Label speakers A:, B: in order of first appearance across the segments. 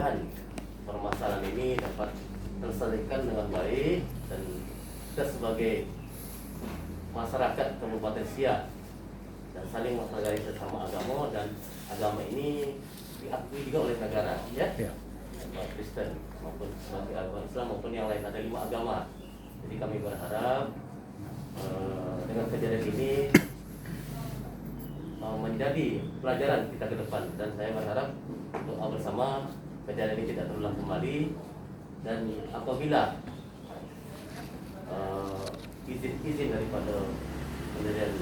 A: mudah-mudahan permasalahan ini dapat terselesaikan dengan baik dan kita sebagai masyarakat Kabupaten Siak dan saling menghargai sesama agama, dan agama ini diakui juga oleh negara, ya, agama Kristen maupun sebagai agama Islam maupun yang lain, ada 5 agama. Jadi kami berharap dengan kejadian ini menjadi pelajaran kita ke depan, dan saya berharap doa bersama kejadian ini tidak terulang kembali, dan apabila izin daripada pendirian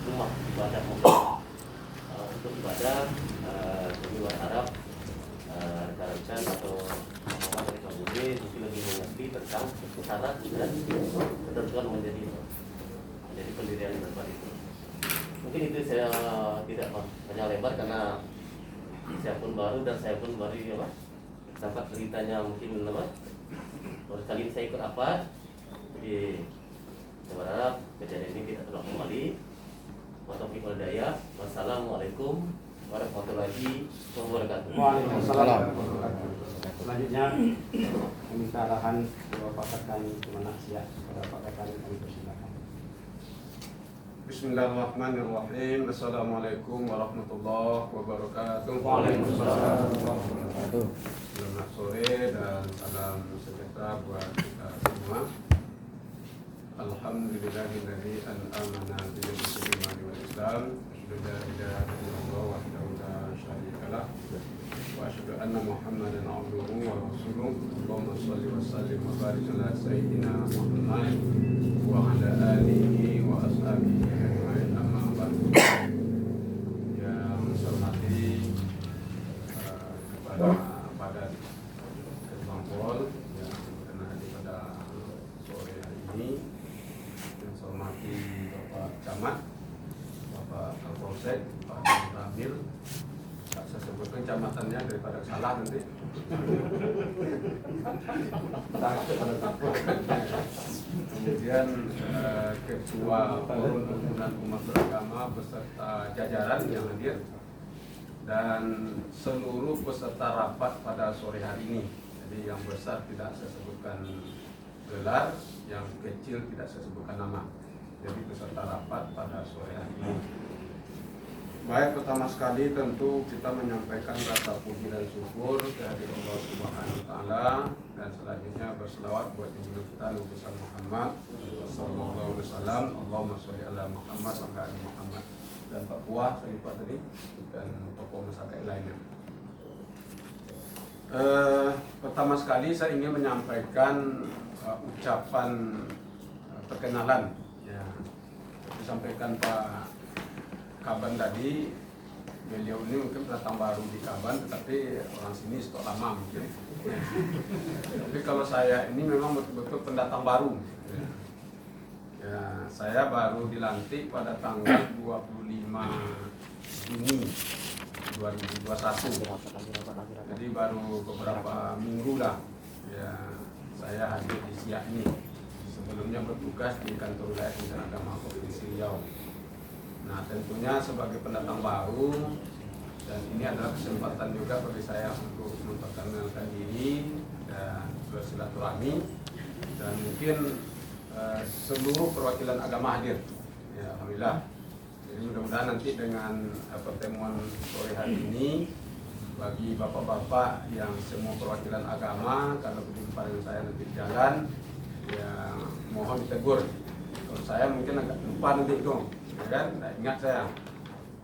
A: rumah ibadah untuk ibadah, kami berharap rekan-rekan atau teman-teman dari KBB mungkin lebih mengerti tentang syarat dan ketentuan menjadi pendirian tempat itu. Mungkin itu saya tidak banyak lebar karena saya pun baru dan saya pun baru dapat ceritanya mungkin baru kali ini saya ikut apa. Jadi saya berharap kejadian ini tidak terulang kembali. Wassalamualaikum warahmatullahi wabarakatuh.
B: Waalaikumsalam. Selanjutnya meminta arahan Bapak Rekan Kemenak Siak kepada Pak Rekan, kami persilakan.
C: Bismillahirrahmanirrahim. Assalamualaikum warahmatullahi wabarakatuh.
B: Waalaikumsalam.
C: Selamat sore dan salam sejahtera buat kita semua. Alhamdulillahilladzi an'amana bil iman wal Islam. La ilaha illallah wahdahu la syarika lah. Wa asyhadu anna Muhammadan abduhu wa rasuluh. Allahumma shalli wa sallim wa barik ala sayyidina Muhammad wa ala alihi wa ashabihi ajma'in, amma ba'du. Yang saya hormati kepada Ketua Pol yang kena hadir pada sore hari ini, yang saya hormati Bapak Camat, Bapak Kapolsek, Pak Ramil. Saya sebutkan kecamatannya daripada salah nanti. Kemudian Ketua Forum Himpunan Umat Beragama beserta jajaran yang hadir, dan seluruh peserta rapat pada sore hari ini. Jadi yang besar tidak saya sebutkan gelar, yang kecil tidak saya sebutkan nama. Jadi peserta rapat pada sore hari ini. Baik, pertama sekali tentu kita menyampaikan rasa puji dan syukur kehadirat Allah Subhanahu wa taala, dan selanjutnya berselawat buat junjungan kita Nabi besar Muhammad sallallahu alaihi wasallam. Allahumma sholli ala Muhammad wa ala Muhammad. Dan Pak Puah saya lupa tadi, dan tokoh masyarakat lainnya. Pertama sekali saya ingin menyampaikan ucapan perkenalan, ya, disampaikan Pak Kaban tadi. Beliau ini mungkin datang baru di Kaban, tetapi orang sini stok lama mungkin. Tapi kalau saya ini memang betul-betul pendatang baru. Ya, saya baru dilantik pada tanggal 25 Juni 2021. Jadi baru beberapa minggu lah ya saya hadir di Siak ini. Sebelumnya bertugas di kantor wilayah Kementerian Agama Provinsi Riau. Nah, tentunya sebagai pendatang baru, dan ini adalah kesempatan juga bagi saya untuk memperkenalkan diri dan bersilaturahmi, dan mungkin seluruh perwakilan agama hadir. Ya, alhamdulillah. Jadi mudah-mudahan nanti dengan pertemuan sore hari ini, bagi bapak-bapak yang semua perwakilan agama, kalau berjumpa dengan saya nanti di jalan, ya mohon ditegur. Kalau saya mungkin agak lupa nanti itu, ya kan? Nah, ingat saya.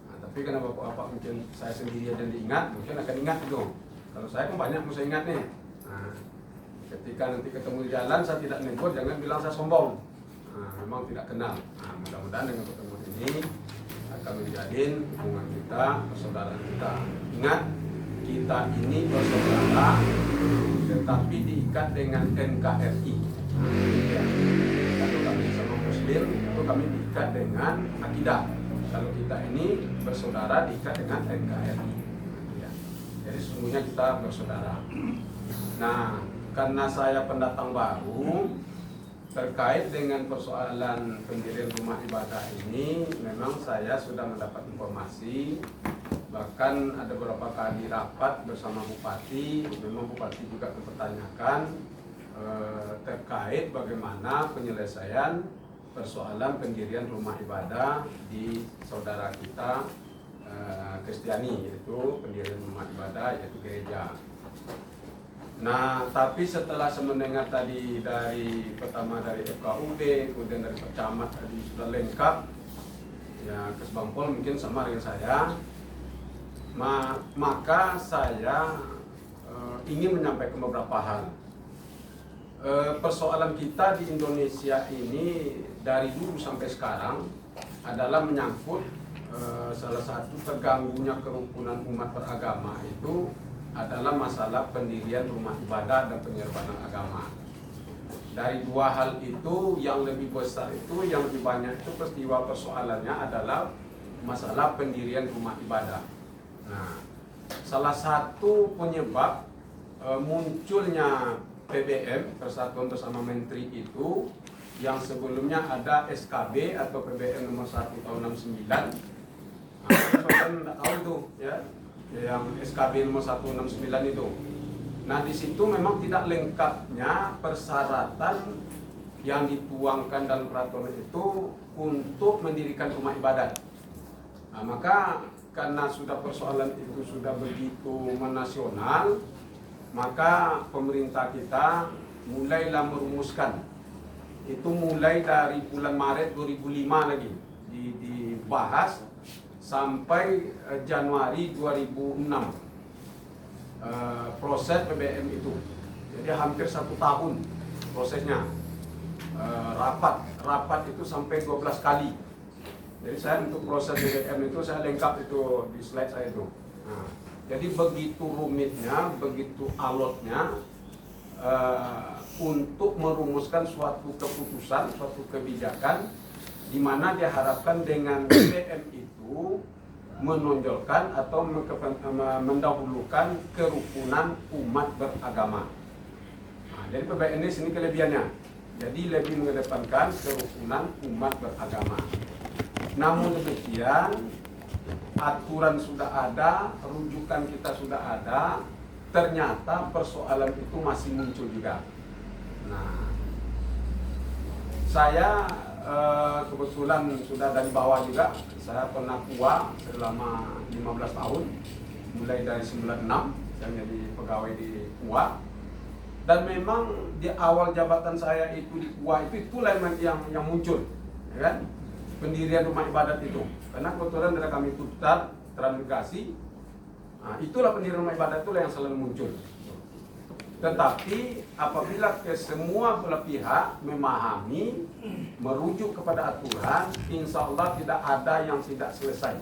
C: Nah, tapi karena bapak-bapak mungkin saya sendiri aja diingat, mungkin akan ingat itu. Kalau saya kan banyak mesti ingat nih. Nah, ketika nanti ketemu di jalan saya tidak negur, jangan bilang saya sombong. Nah, memang tidak kenal. Nah, mudah-mudahan dengan pertemuan ini akan menjalin hubungan kita, persaudaraan kita. Ingat, kita ini bersaudara, tetapi diikat dengan NKRI. Ya. Kalau kami sama Muslim, itu kami diikat dengan akidah. Kalau kita ini bersaudara diikat dengan NKRI. Ya. Jadi sesungguhnya kita bersaudara. Nah, karena saya pendatang baru, terkait dengan persoalan pendirian rumah ibadah ini, memang saya sudah mendapat informasi Bahkan ada beberapa kali rapat bersama Bupati, memang Bupati juga mempertanyakan terkait bagaimana penyelesaian persoalan pendirian rumah ibadah di saudara kita Kristiani, yaitu pendirian rumah ibadah, yaitu gereja. Nah, tapi setelah saya mendengar tadi pertama dari FKUB, kemudian dari Pak Camat tadi sudah lengkap, ya Kesbangpol mungkin sama dengan saya, maka saya ingin menyampaikan beberapa hal. Persoalan kita di Indonesia ini dari dulu sampai sekarang adalah menyangkut salah satu terganggunya kerukunan umat beragama itu adalah masalah pendirian rumah ibadah dan penyerbangan agama. Dari dua hal itu, yang lebih besar itu, yang lebih banyak itu peristiwa persoalannya adalah masalah pendirian rumah ibadah. Nah, salah satu penyebab munculnya PBM, Persatuan Bersama Menteri itu, yang sebelumnya ada SKB atau PBM nomor 1 tahun 69. Kalian tidak tahu itu, ya, yang SKB nomor 169 itu. Nah, di situ memang tidak lengkapnya persyaratan yang dituangkan dalam peraturan itu untuk mendirikan rumah ibadah. Nah, maka karena sudah persoalan itu sudah begitu menasional, maka pemerintah kita mulailah merumuskan. Itu mulai dari bulan Maret 2005 lagi dibahas sampai Januari 2006 proses PBM itu. Jadi hampir 1 tahun prosesnya. Rapat itu sampai 12 kali. Jadi saya untuk proses PBM itu saya lengkap itu di slide saya itu. Nah, jadi begitu rumitnya, begitu alotnya untuk merumuskan suatu keputusan, suatu kebijakan di mana diharapkan dengan PBM itu menonjolkan atau mendahulukan kerukunan umat beragama. Nah, jadi PBM ini sini kelebihannya. Jadi lebih mengedepankan kerukunan umat beragama. Namun demikian, aturan sudah ada, rujukan kita sudah ada, ternyata persoalan itu masih muncul juga. Nah, saya kebetulan sudah dari bawah juga, saya pernah KUA selama 15 tahun, mulai dari 96, saya menjadi pegawai di KUA. Dan memang di awal jabatan saya itu di KUA itulah yang muncul, ya kan? Pendirian rumah ibadat itu. Karena kebetulan dari kami itu transmigrasi, nah, itulah pendirian rumah ibadat itulah yang selalu muncul. Tetapi apabila semua belah pihak memahami, merujuk kepada aturan, insya Allah tidak ada yang tidak selesai.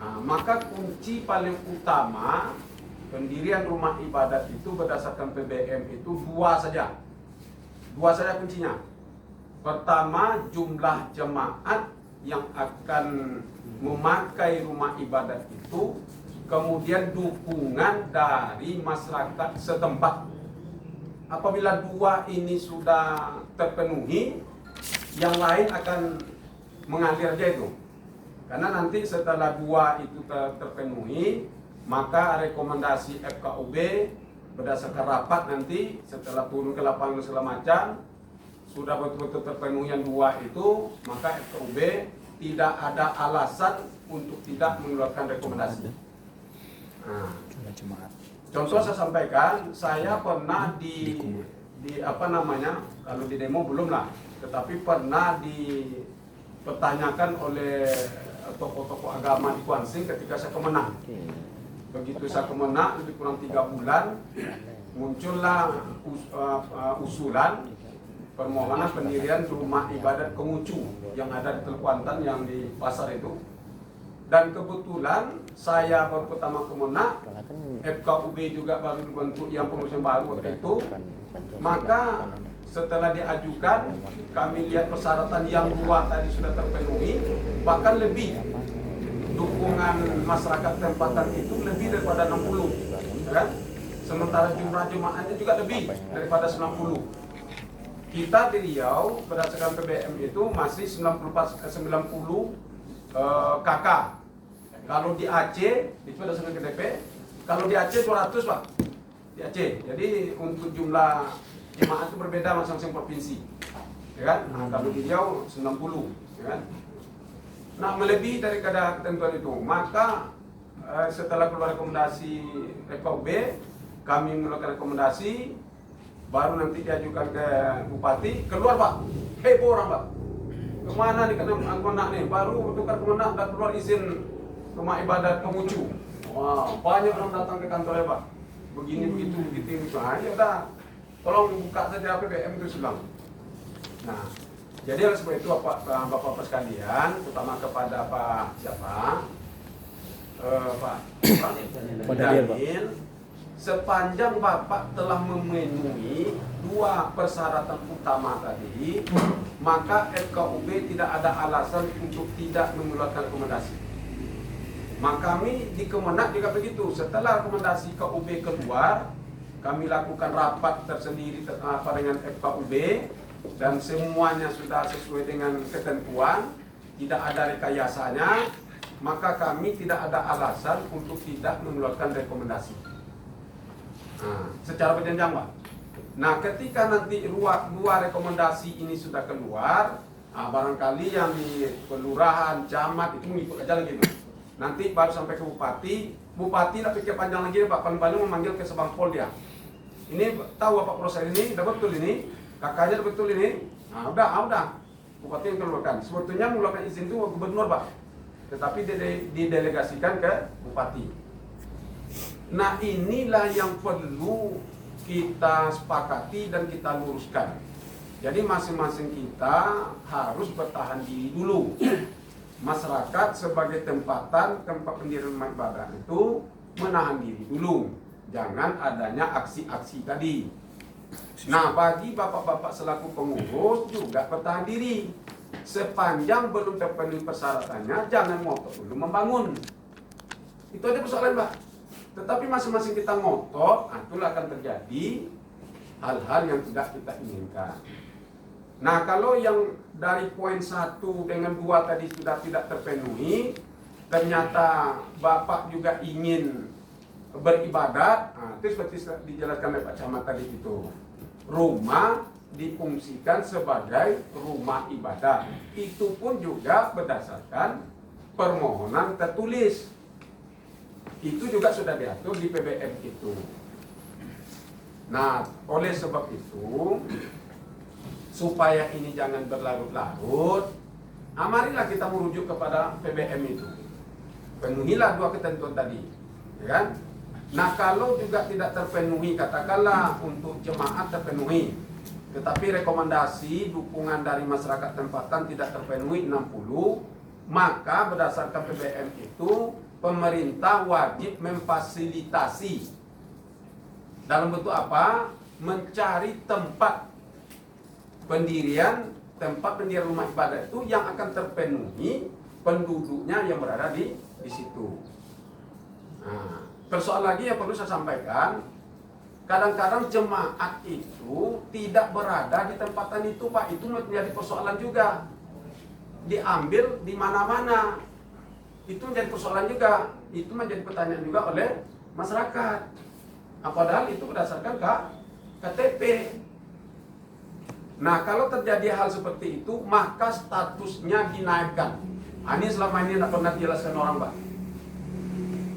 C: Nah, maka kunci paling utama pendirian rumah ibadat itu berdasarkan PBM itu dua saja kuncinya. Pertama, jumlah jemaat yang akan memakai rumah ibadat itu, kemudian dukungan dari masyarakat setempat. Apabila dua ini sudah terpenuhi, yang lain akan mengalir aja itu. Karena nanti setelah dua itu terpenuhi, maka rekomendasi FKUB berdasarkan rapat nanti setelah turun ke lapangan segala macam, sudah betul-betul terpenuhi yang dua itu, maka FKUB tidak ada alasan untuk tidak mengeluarkan rekomendasi. Nah, contoh saya sampaikan, saya pernah di apa namanya, kalau di demo belum lah, tetapi pernah dipertanyakan oleh tokoh-tokoh agama di Kuansing ketika saya kemenang. Begitu saya kemenang, lebih kurang 3 bulan, muncullah usulan permohonan pendirian rumah ibadat Kemucu yang ada di Teluk Kuantan yang di pasar itu. Dan kebetulan saya baru pertama kemenang, FKUB juga baru dibentuk yang pengurus yang baru waktu itu. Maka setelah diajukan, kami lihat persyaratan yang dua tadi sudah terpenuhi, bahkan lebih. Dukungan masyarakat tempatan itu lebih daripada 60, kan? Sementara jumlah jemaahnya juga lebih daripada 90. Kita di Riau berdasarkan PBM itu masih 90 KK, Kalau di Aceh itu berdasarkan KTP. Kalau di Aceh 200 Pak. Di Aceh. Jadi untuk jumlah jemaat itu berbeda masing-masing provinsi. Ya kan? Nah, kalau di Riau 90, ya kan? Nah, melebihi daripada ketentuan itu, maka setelah keluar rekomendasi FKUB, kami melakukan rekomendasi, baru nanti diajukan ke Bupati, keluar Pak, heboh orang Pak. Kemana nih kemenang nih? Baru tukar kemenang dan keluar izin rumah ibadat Kemucu. Wah, banyak orang datang ke kantornya Pak. Begini begitu. Nah, ya udah, tolong buka saja PBM itu sudah. Nah, jadi oleh sebab itu Bapak-Bapak sekalian, terutama kepada Pak siapa? Pak Daniel, sepanjang Bapak telah memenuhi 2 persyaratan utama tadi, maka FKUB tidak ada alasan untuk tidak mengeluarkan rekomendasi. Maka kami di Kemenak juga begitu. Setelah rekomendasi KUB keluar, kami lakukan rapat tersendiri dengan FKUB dan semuanya sudah sesuai dengan ketentuan, tidak ada rekayasanya, maka kami tidak ada alasan untuk tidak mengeluarkan rekomendasi. Nah, secara berjenjang Pak. Nah, ketika nanti dua rekomendasi ini sudah keluar, barangkali yang di kelurahan, camat itu ngikut aja lagi. Nanti baru sampai ke Bupati tak pikir panjang lagi Pak, paling-paling memanggil ke Sebangpol dia. Ini tahu apa proses ini, udah betul ini, kakaknya udah betul ini. Nah, udah. Bupati yang keluarkan. Sebetulnya mengeluarkan izin itu gubernur Pak, tetapi didelegasikan ke Bupati. Nah, inilah yang perlu kita sepakati dan kita luruskan. Jadi masing-masing kita harus bertahan diri dulu. Masyarakat sebagai tempat pendirian rumah ibadah itu menahan diri dulu. Jangan adanya aksi-aksi tadi. Nah, bagi bapak-bapak selaku pengurus juga bertahan diri. Sepanjang belum terpenuhi persyaratannya, jangan ngotot dulu membangun. Itu aja persoalan Pak. Tetapi masing-masing kita ngotot, itulah akan terjadi hal-hal yang tidak kita inginkan. Nah, kalau yang dari poin 1 dengan 2 tadi sudah tidak terpenuhi, ternyata Bapak juga ingin beribadat, itu seperti dijelaskan oleh Pak Camat tadi itu. Rumah difungsikan sebagai rumah ibadah. Itu pun juga berdasarkan permohonan tertulis. Itu juga sudah diatur di PBM itu. Nah, oleh sebab itu, supaya ini jangan berlarut-larut, marilah kita merujuk kepada PBM itu. Penuhilah 2 ketentuan tadi, ya kan? Nah, kalau juga tidak terpenuhi, katakanlah untuk jemaat terpenuhi, tetapi rekomendasi dukungan dari masyarakat tempatan tidak terpenuhi 60, maka berdasarkan PBM itu pemerintah wajib memfasilitasi dalam bentuk apa? Mencari tempat pendirian rumah ibadah itu yang akan terpenuhi penduduknya yang berada di situ. Nah, persoalan lagi yang perlu saya sampaikan, kadang-kadang jemaat itu tidak berada di tempatan itu Pak, itu menjadi persoalan juga. Diambil di mana-mana, itu menjadi persoalan juga, itu menjadi pertanyaan juga oleh masyarakat. Padahal itu berdasarkan KTP. Nah, kalau terjadi hal seperti itu, maka statusnya dinaikkan. Ini selama ini tidak pernah dijelaskan orang Pak.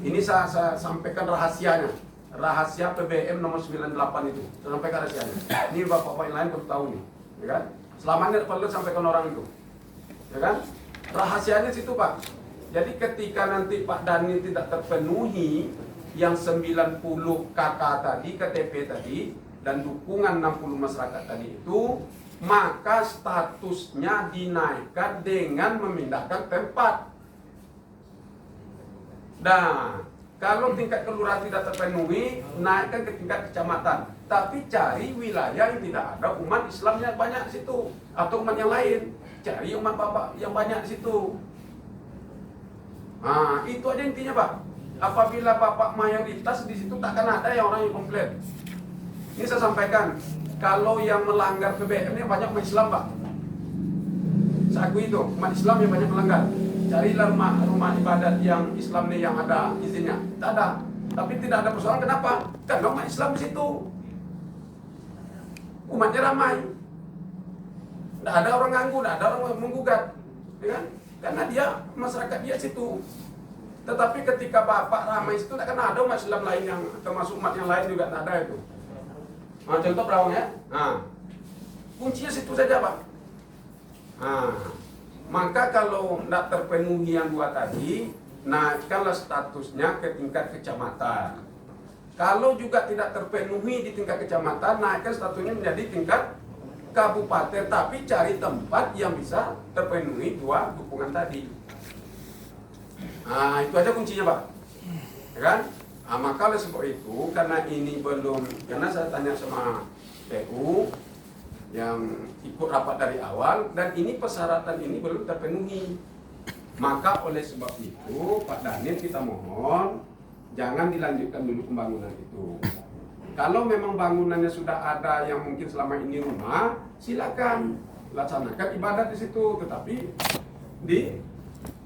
C: Ini saya sampaikan rahasianya. Rahasia PBM nomor 98 itu. Saya sampaikan rahasianya. Ini bapak-bapak yang lain baru tahu nih, ya kan? Selama ini tidak perlu sampaikan orang itu, ya kan? Rahasianya situ Pak. Jadi ketika nanti Pak Daniel tidak terpenuhi yang 90 KK tadi, KTP tadi, dan dukungan 60 masyarakat tadi itu, maka statusnya dinaikkan dengan memindahkan tempat. Nah, kalau tingkat kelurahan tidak terpenuhi, naikkan ke tingkat kecamatan. Tapi cari wilayah yang tidak ada umat Islamnya banyak di situ, atau umat yang lain. Cari umat Bapak yang banyak di situ. Nah, itu aja intinya Pak. Apabila Bapak mayoritas di situ, takkan ada yang orang yang komplain. Ini saya sampaikan, kalau yang melanggar PBM ini banyak umat Islam Pak. Saya akui itu, umat Islam yang banyak melanggar. carilah rumah ibadat yang Islam nih yang ada izinnya. Tak ada. Tapi tidak ada persoalan. Kenapa? Karena umat Islam di situ. Umatnya ramai. Tidak ada orang ganggu, tidak ada orang menggugat. Ya kan? Karena dia, masyarakat dia situ. Tetapi ketika bapak ramai situ, tidak akan ada umat Islam lain yang, termasuk umat yang lain juga tidak ada itu. Nah, contoh Perawang ya. Nah, kuncinya situ saja Pak. Nah, maka kalau tidak terpenuhi yang dua tadi, naikkanlah statusnya ke tingkat kecamatan. Kalau juga tidak terpenuhi di tingkat kecamatan, naikkan statusnya menjadi tingkat kabupaten. Tapi cari tempat yang bisa terpenuhi dua dukungan tadi. Nah, itu aja kuncinya Pak. Ya kan? Nah, maka oleh sebab itu, karena ini belum, karena saya tanya sama PU yang ikut rapat dari awal, dan ini persyaratan ini belum terpenuhi. Maka oleh sebab itu Pak Daniel kita mohon jangan dilanjutkan dulu pembangunan itu. Kalau memang bangunannya sudah ada yang mungkin selama ini rumah, silakan laksanakan ibadat di situ, tetapi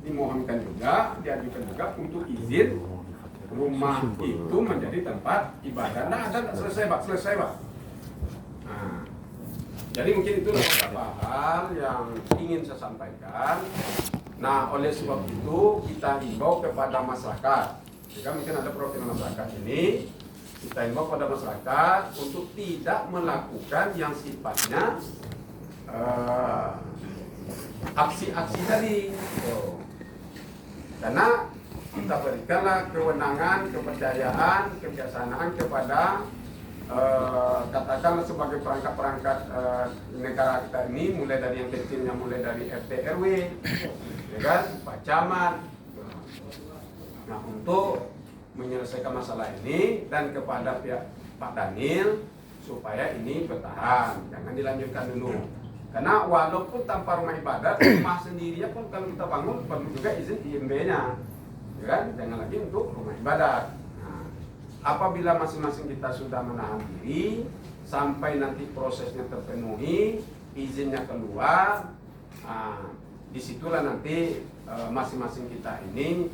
C: dimohonkan juga, diajukan juga untuk izin rumah itu menjadi tempat ibadah. Nah, ada selesai Pak. Nah, jadi mungkin itu beberapa hal yang ingin saya sampaikan. Nah, oleh sebab itu kita himbau kepada masyarakat. Jika mungkin ada perwakilan masyarakat ini, kita himbau kepada masyarakat untuk tidak melakukan yang sifatnya aksi-aksi tadi. Karena kita berikanlah kewenangan, kepercayaan, kebijaksanaan kepada katakanlah sebagai perangkat-perangkat negara kita ini, mulai dari yang kecilnya, mulai dari RT RW, ya kan, Pak Camat. Nah, untuk menyelesaikan masalah ini dan kepada pihak Pak Daniel supaya ini bertahan, jangan dilanjutkan dulu. Karena walaupun tanpa rumah ibadat, rumah sendirinya pun kalau kita bangun perlu juga izin IMB-nya, ya kan? Jangan lagi untuk rumah ibadat. Nah, apabila masing-masing kita sudah menahan diri sampai nanti prosesnya terpenuhi, izinnya keluar, disitulah nanti masing-masing kita ini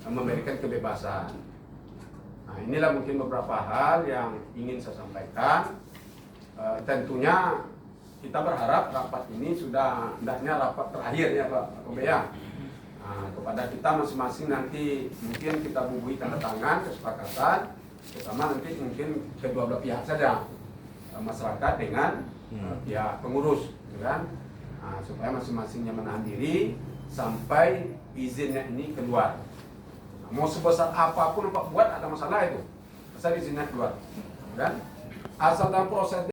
C: memberikan kebebasan. Nah, inilah mungkin beberapa hal yang ingin saya sampaikan. Tentunya kita berharap rapat ini sudah hendaknya rapat terakhir ya Pak Kobe ya. Nah, kepada kita masing-masing nanti mungkin kita bubuhi tanda tangan kesepakatan, terutama nanti mungkin kedua belah pihak saja, masyarakat dengan pihak pengurus, gitu kan? Nah, supaya masing-masingnya menahan diri sampai izinnya ini keluar. Nah, mau sebesar apapun Pak buat ada masalah itu, asal izinnya keluar, kan? Asal dalam proses